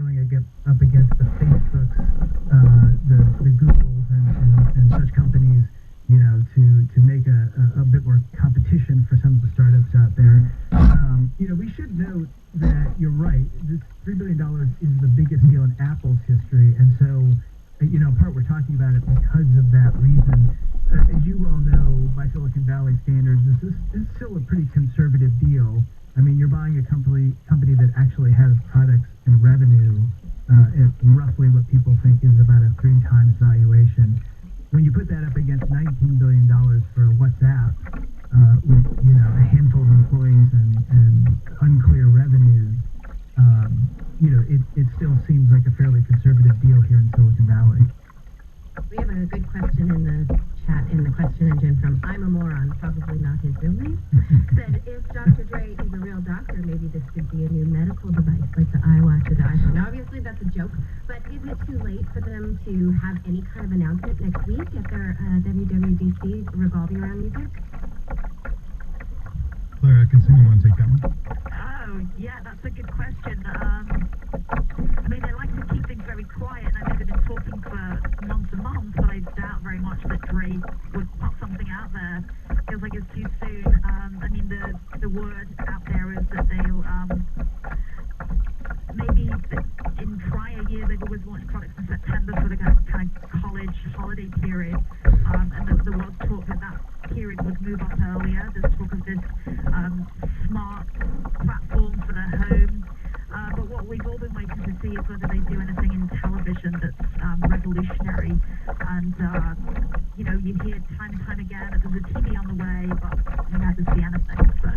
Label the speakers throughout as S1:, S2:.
S1: going up against the Facebooks, the Googles, and such companies, to make a bit more competition for some of the startups out there. We should note that you're right. This $3 billion is the biggest deal in Apple's history, and so, in part we're talking about it because of that reason. As you well know, by Silicon Valley standards, this is still a pretty conservative deal. I mean, you're buying a company that actually has products and revenue at roughly what people think is about a 3 times valuation. When you put that up against $19 billion for WhatsApp, with a handful of employees and unclear revenues, it still seems like a fairly conservative deal here in Silicon Valley.
S2: We have a good question in the chat, in the question engine from I'm a Moron, probably not his real name, said if Dr. Dre is a real doctor, maybe this could be a new medical device like the iWatch or the iPhone. Now, obviously, that's a joke, but isn't it too late for them to have any kind of announcement next week at their WWDC revolving around music?
S3: Claire Atkinson, you want to take that one?
S4: Oh, yeah, that's a good question. I mean, they like to keep things very quiet, and I know they've been talking for months and months, but I doubt very much that Dre would put something out there. Feels like it's too soon. I mean, the word out there is that they'll, maybe in prior years, they've always launched products in September for the kind of college holiday period, and there was talk that period would move up earlier. There's talk of this smart platform for the home. But what we've all been waiting to see is whether they do anything in television that's revolutionary. And, you hear time and time again that there's a TV on the way, but we never see anything. So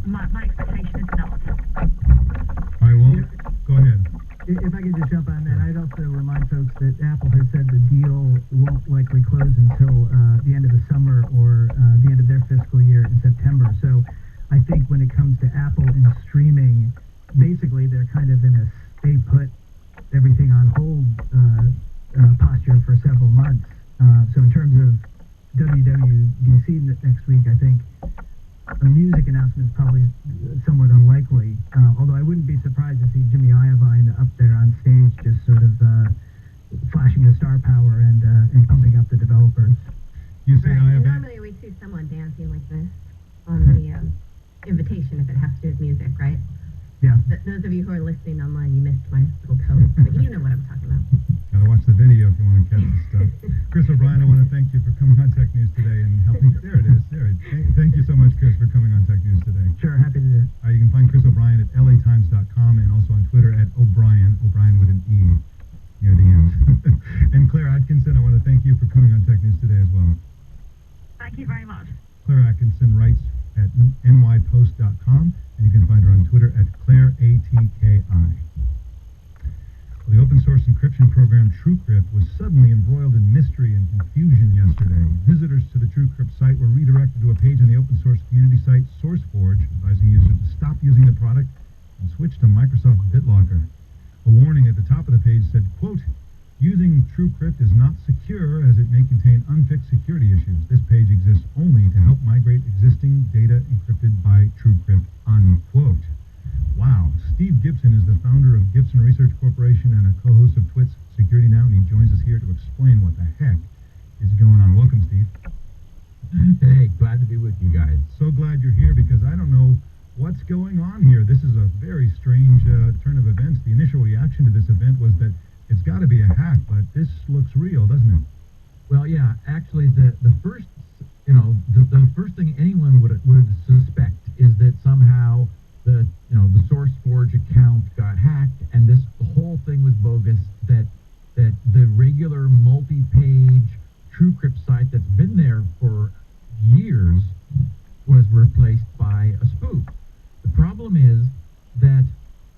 S4: my expectation is not.
S3: All right, well, go ahead.
S1: If I could just jump on that, I'd also remind folks that Apple has said the deal won't likely close until the end of the summer or the end of their fiscal year in September. So I think when it comes to Apple and streaming, basically they're kind of in a stay put, everything on hold posture for several months. So in terms of WWDC next week, I think a music announcement is probably somewhat unlikely, although I wouldn't be surprised to see Jimmy Iovine up there on stage just sort of flashing his star power and pumping up the developers.
S3: You say
S2: right.
S3: Iovine?
S2: Normally we see someone dancing like this on the invitation if it has to do with music, right?
S1: Yeah.
S2: Those of you who are listening online, you missed my little code, but you know what I'm talking about.
S3: Gotta watch the video if you want to catch the stuff. Chris O'Brien, I want to thank you for coming on Tech News today and helping. There it is. Thank you so much, Chris, for coming on Tech News today.
S1: Sure, happy to do it.
S3: You can find Chris O'Brien at latimes.com and also on Twitter at O'Brien with an E near the end. And Claire Atkinson, I want to thank you for coming on Tech News today as well.
S4: Thank you very much.
S3: Claire Atkinson writes at nypost.com, and you can find her on Twitter at ClaireATKI. Well, the open source encryption program TrueCrypt was suddenly embroiled in mystery and confusion yesterday. Visitors to the TrueCrypt site were redirected to a page on the open source community site SourceForge, advising users to stop using the product and switch to Microsoft BitLocker. A warning at the top of the page said, quote, "Using TrueCrypt is not secure as it may contain unfixed security issues. This page exists only to help migrate existing data encrypted by TrueCrypt," unquote. Wow. Steve Gibson is the founder of Gibson Research Corporation and a co-host of Twit's Security Now, and he joins us here to explain what the heck is going on. Welcome, Steve.
S5: Hey, glad to be with you guys.
S3: So glad you're here because I don't know what's going on here. This is a very strange turn of events. The initial reaction to this event was that it's got to be a hack, but this looks real, doesn't it?
S5: Well, yeah, actually, the first, the first thing anyone would suspect is that somehow the SourceForge account got hacked, and the whole thing was bogus. That the regular multi-page TrueCrypt site that's been there for years was replaced by a spoof. The problem is that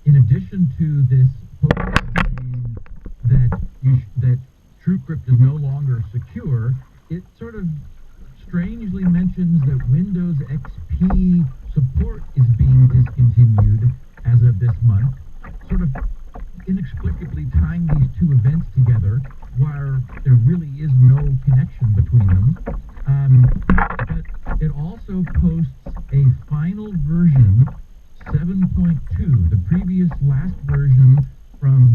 S5: in addition to this that TrueCrypt is no longer secure, it sort of strangely mentions that Windows XP support is being discontinued as of this month, sort of inexplicably tying these two events together where there really is no connection between them. But it also posts a final version 7.2, the previous last version from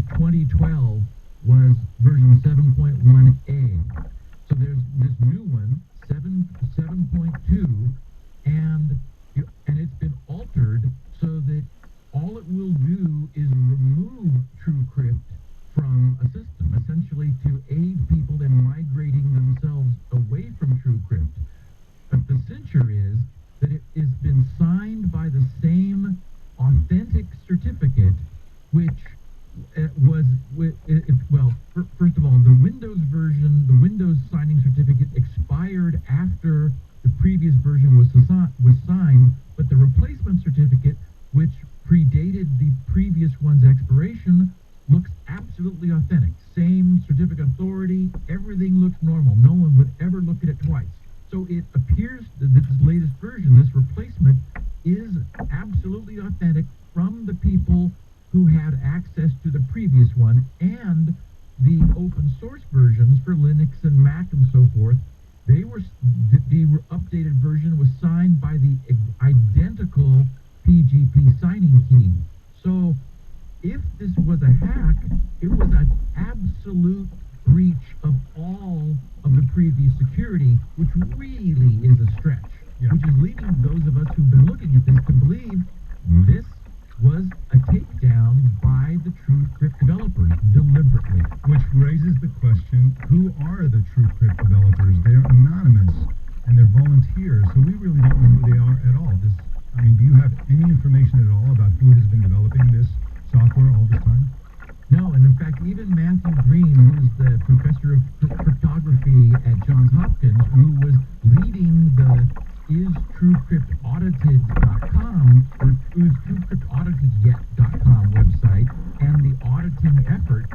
S5: first of all, the Windows version, the Windows signing certificate expired after the previous version was signed, but the replacement certificate, which predated the previous one's expiration, looks absolutely authentic. Same certificate authority, everything looks normal. No one would ever look at it twice. So it appears that this latest version, this replacement, is absolutely authentic from the people who had access to the previous one, and the open source versions for Linux and Mac and so forth. The updated version was signed by the identical PGP signing key. So if this was a hack, it was an absolute breach of all of the previous security, which really is a stretch.
S3: Yeah.
S5: Which is leading those of us who've been looking at this to believe this was a takedown by the TrueCrypt developers deliberately.
S3: Which raises the question, who are the TrueCrypt developers? They're anonymous, and they're volunteers, so we really don't know who they are at all. Do you have any information at all about who has been developing this software all this time?
S5: No, and in fact, even Matthew Green, who's the professor of cryptography at Johns Hopkins, who was leading the IsTrueCryptAudited.com or IsTrueCryptAuditedYet.com website and the auditing effort,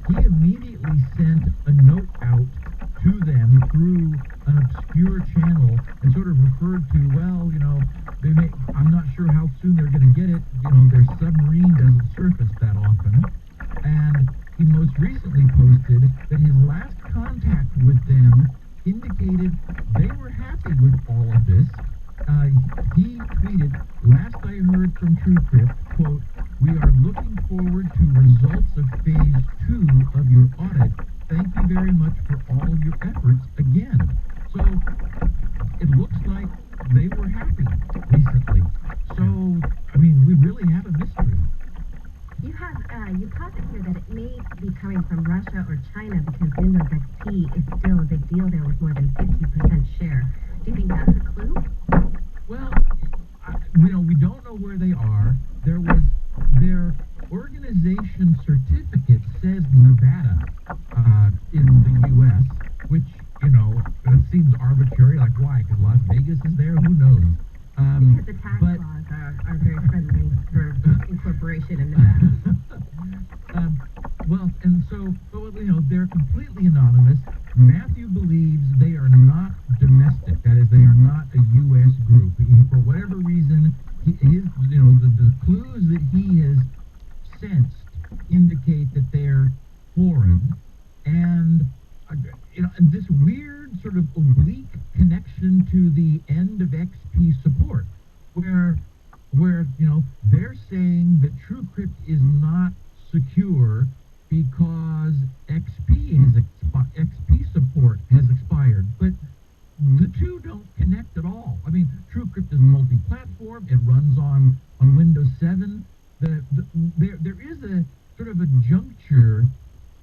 S5: he immediately sent a note out to them through an obscure channel and sort of referred to, I'm not sure how soon they're going to get it. Their submarine doesn't surface that often. And he most recently posted that his last contact with them indicated they were happy with all of this. He tweeted, "Last I heard from TrueCrypt, quote, we are looking forward to results of phase 2 of your audit. Thank you very much for all your efforts again." So it looks like they were happy recently. So, we really have a mystery.
S2: You posit here that it may be coming from Russia or China because Windows XP is still a big deal there with more than 50% share. Do you think that's a clue?
S5: Well, we don't know where they are. Their organization certificate says Nevada in the U.S., which, it seems arbitrary. Like, why? Because Las Vegas is there? Who knows?
S2: Because the tax laws are very friendly for incorporation in Nevada.
S3: They're completely anonymous. Matthew believes they are not domestic. That is, they are not a U.S. group. For whatever reason, the clues that he has sensed indicate that they're foreign, and this weird sort of oblique connection to the end of XP support, where they're saying that TrueCrypt is not secure because XP support has expired, but the two don't connect at all. TrueCrypt is multi-platform. It runs on Windows 7. There is a sort of a juncture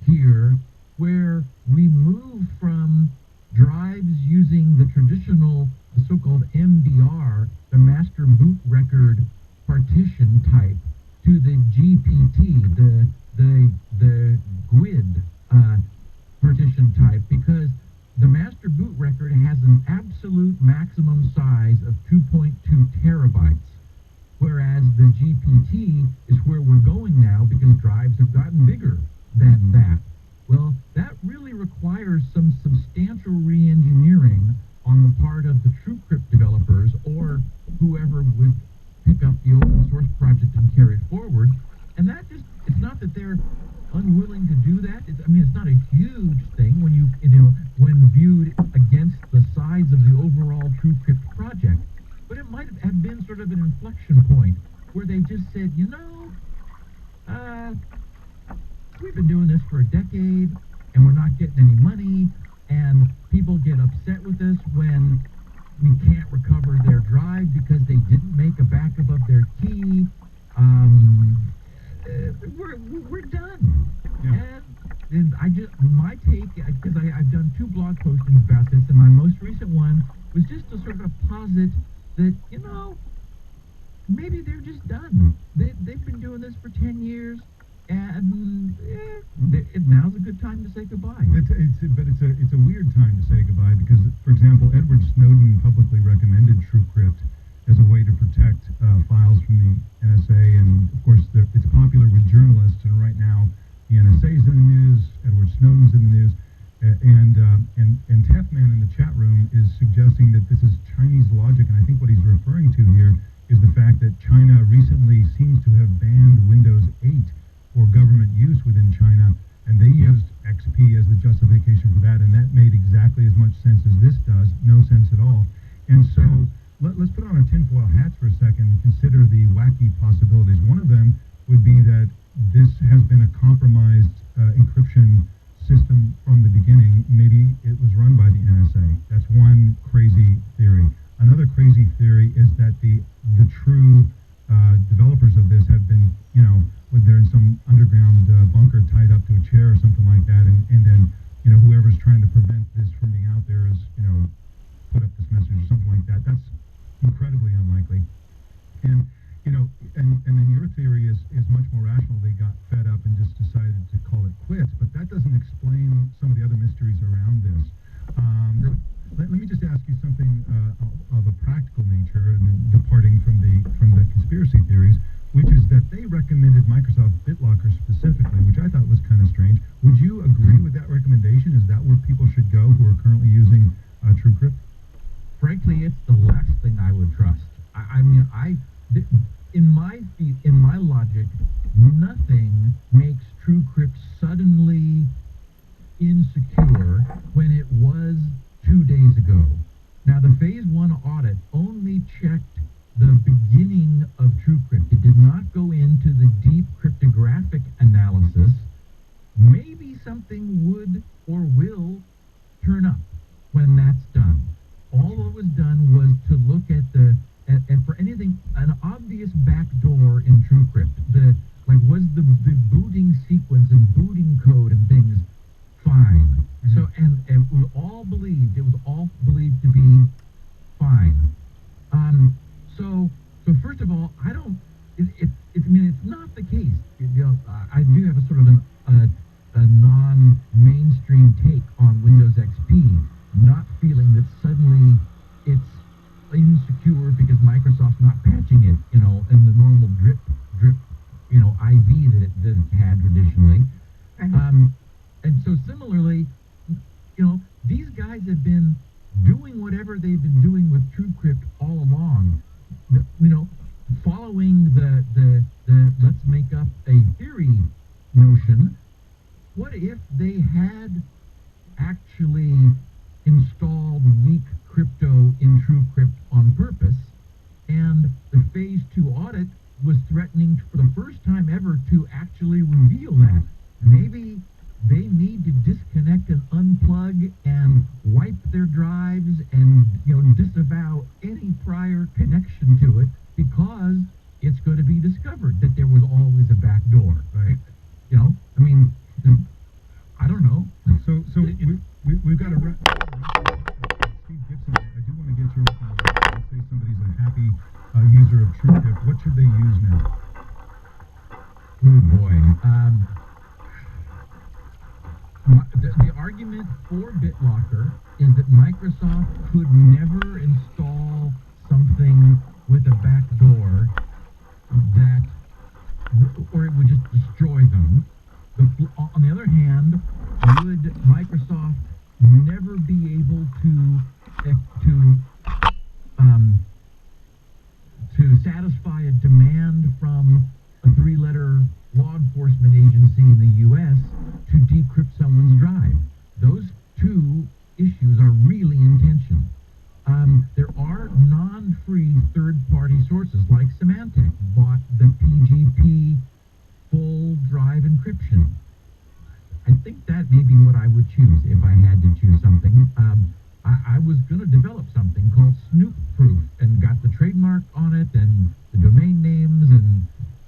S3: here where we move from drives using the traditional, the so-called MBR, the master boot record partition type, to the GPT, the GUID partition type, because the master boot record has an absolute maximum size of 2.2 terabytes, whereas the GPT is where we're going now because drives have gotten bigger than that. Well, that really requires some substantial re-engineering on the part of the TrueCrypt developers or whoever would pick up the open source project and carry it forward. And that it's not that they're unwilling to do that. It's not a huge thing when when viewed against the size of the overall TrueCrypt project. But it might have been sort of an inflection point where they just said, we've been doing this for a decade and we're not getting any money, and people get upset with us when we can't recover their drive because they didn't make a backup of their key. We're done.
S5: Yeah.
S3: And my take, because I've done 2 blog postings about this, and my most recent one was just to sort of posit that, maybe they're just done. They've been doing this for 10 years.
S5: sudden, now's a good time to say goodbye.
S3: It's a weird time to say goodbye because, for example, Edward Snowden publicly recommended TrueCrypt as a way to protect files from the NSA, and of course it's popular with journalists. And right now, the NSA is in the news, Edward Snowden's in the news, and Tefman in the chat room is suggesting that this is Chinese logic, and I think what he's referring to here is the fact that China recently seems to have banned Windows 8 for government use within China, and they used XP as the justification for that, and that made exactly as much sense as this does, no sense at all. And so let's put on our tinfoil hats for a second and consider the wacky possibilities. One of them would be that this has been a compromised encryption system from the beginning. Maybe it was run by the NSA. That's one crazy theory. Another crazy theory is that the true developers of this have been, they're in some underground bunker tied up to a chair or something like that, and then, whoever's trying to prevent this from being out there is, put up this message or something like that. That's incredibly unlikely. And, and then your theory is much more rational. They got fed up and just decided to call it quits, but that doesn't explain some of the other mysteries around this. Let me just ask you something of a practical nature, and then departing from the conspiracy theories, which is that they recommended Microsoft BitLocker specifically, which I thought was kind of strange. Would you agree with that recommendation? Is that where people should go who are currently using TrueCrypt?
S5: Frankly, it's the last thing I would trust. In my logic, nothing makes TrueCrypt suddenly insecure when it was 2 days ago. Now, the Phase 1 audit only checked the beginning of TrueCrypt. It did not go into the deep cryptographic analysis. Maybe something would or will turn up when that's done. All that was done was to look at and for anything, an obvious backdoor in TrueCrypt, was the booting sequence and booting code and things fine. Mm-hmm. So, and it was all believed to be fine. So first of all, it's not the case. I do have a sort of a non-mainstream take on Windows XP, not feeling that suddenly it's insecure because Microsoft's not patching it, in the normal drip, IV that it had traditionally. Right. And so similarly, these guys have been doing whatever they've been doing with TrueCrypt all along. Following the let's make up a theory notion. What if they had actually installed weak crypto in TrueCrypt on purpose, and the Phase 2 audit was threatening for the first time ever to actually reveal that? Maybe they need to disconnect and unplug and wipe their drives and disavow any prior connection to it, because it's going to be discovered that there was always a back door, right? I don't know.
S3: So we've got to Steve Gibson, I do want to get your opinion. Let's say somebody's a happy user of TrueCrypt. What should they use now?
S5: Oh boy. The argument for BitLocker is that Microsoft could never install something with a backdoor or it would just destroy them. On the other hand, would Microsoft never be able to satisfy a demand from a 3-letter law enforcement agency in the U.S. to decrypt someone's drive? Those two issues are really in tension. There are non-free third-party sources like Symantec bought the PGP full drive encryption. I think that may be what I would choose if I had to choose something. I was going to develop something called Snoop Proof and got the trademark on it and the domain names, and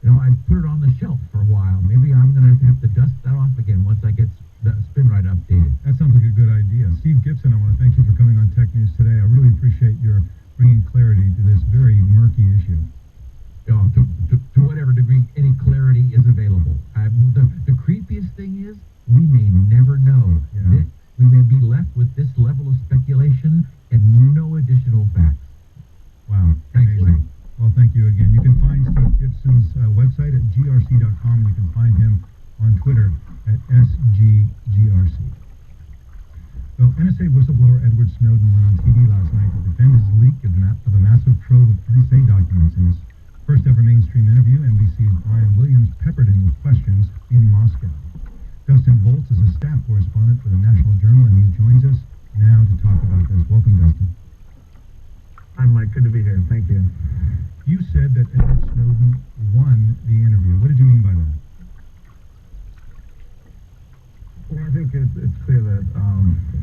S5: I put it on the shelf for a while. Maybe I'm going to have to dust that off again once I get the SpinRite updated.
S3: That sounds like a good idea. Steve Gibson, I want to thank you for coming on Tech News today. I really appreciate your bringing clarity to this very murky issue.
S5: To whatever degree any clarity is available. The
S3: Twitter at SGGRC. Well, NSA whistleblower Edward Snowden went on TV last night to defend his leak of a massive trove of NSA documents. In his first ever mainstream interview, NBC's Brian Williams peppered him with questions in Moscow. Dustin Volz is a staff correspondent for the National Journal, and he joins us now to talk about this. Welcome, Dustin.
S1: Hi, Mike. Good to be here. Thank you.
S3: You said that Edward Snowden won the interview. What did you mean by that?
S1: Well, I think it's clear that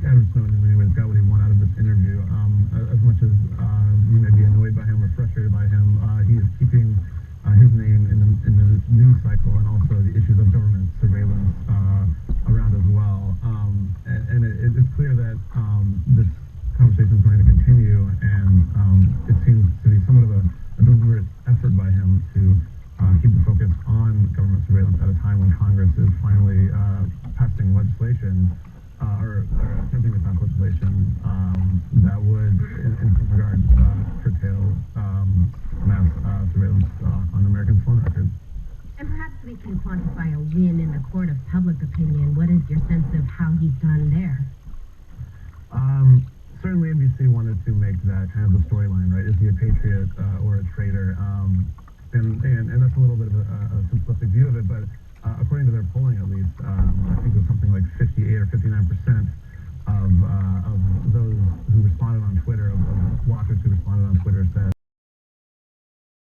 S1: Edward Snowden, in many ways, got what he wanted out of this interview. As much as you may be annoyed by him or frustrated by him, he is keeping his name in the news cycle, and also the issues of government surveillance around as well. And it's clear that this conversation is going to continue, and it seems to be somewhat of a deliberate effort by him to keep the focus on government surveillance at a time when Congress is finally passing legislation, or attempting to pass legislation that would, in some regards, curtail mass surveillance on American phone records.
S2: And perhaps we can quantify a win in the court of public opinion. What is your sense of how he's done there?
S1: Certainly NBC wanted to make that kind of the storyline, right? Is he a patriot or a traitor? And that's a little bit of a simplistic view of it, but according to their polling, at least, I think it was something like 58 or 59% of those who responded on Twitter, of bloggers who responded on Twitter, said